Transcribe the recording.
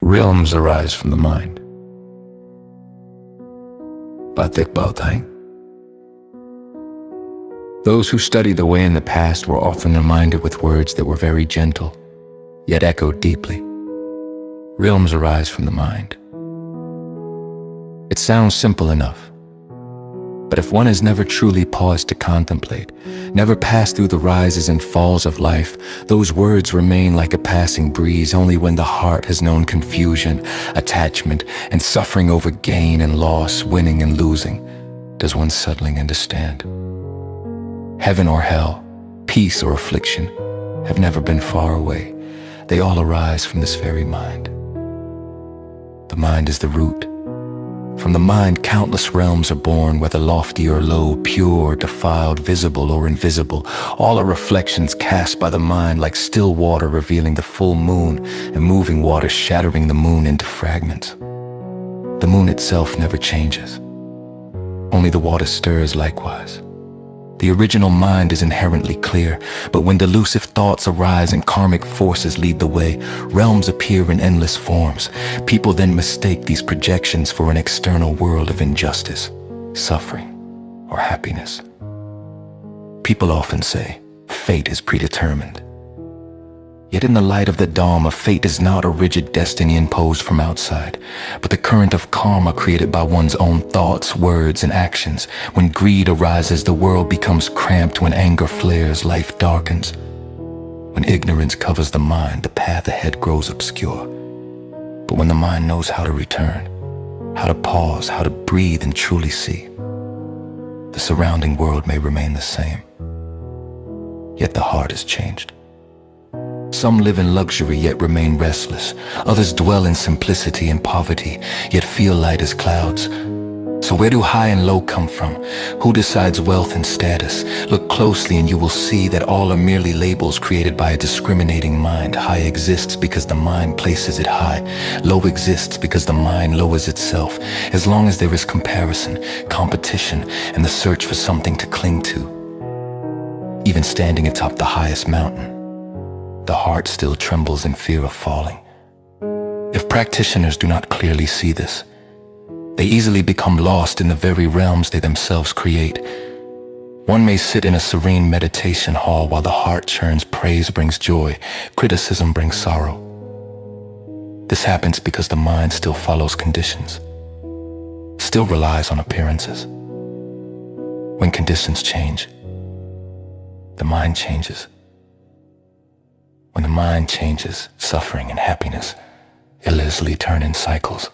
Realms arise from the mind. By Thich Bao Thanh. Those who study the way in the past were often reminded with words that were very gentle, yet echoed deeply. Realms arise from the mind. It sounds simple enough, but if one has never truly paused to contemplate, never passed through the rises and falls of life, those words remain like a passing breeze. Only when the heart has known confusion, attachment, and suffering over gain and loss, winning and losing, does one suddenly understand. Heaven or hell, peace or affliction, have never been far away. They all arise from this very mind. The mind is the root. From the mind, countless realms are born, whether lofty or low, pure or defiled, visible or invisible. All are reflections cast by the mind, like still water revealing the full moon, and moving water shattering the moon into fragments. The moon itself never changes. Only the water stirs likewise. The original mind is inherently clear, but when delusive thoughts arise and karmic forces lead the way, realms appear in endless forms. People then mistake these projections for an external world of injustice, suffering, or happiness. People often say, fate is predetermined. Yet in the light of the Dharma, fate is not a rigid destiny imposed from outside, but the current of karma created by one's own thoughts, words, and actions. When greed arises, the world becomes cramped. When anger flares, life darkens. When ignorance covers the mind, the path ahead grows obscure. But when the mind knows how to return, how to pause, how to breathe and truly see, the surrounding world may remain the same, yet the heart is changed. Some live in luxury yet remain restless. Others dwell in simplicity and poverty, yet feel light as clouds. So where do high and low come from? Who decides wealth and status? Look closely and you will see that all are merely labels created by a discriminating mind. High exists because the mind places it high. Low exists because the mind lowers itself. As long as there is comparison, competition, and the search for something to cling to, even standing atop the highest mountain, the heart still trembles in fear of falling. If practitioners do not clearly see this, they easily become lost in the very realms they themselves create. One may sit in a serene meditation hall while the heart churns. Praise brings joy, criticism brings sorrow. This happens because the mind still follows conditions, still relies on appearances. When conditions change, the mind changes. When the mind changes, suffering and happiness illicitly turn in cycles.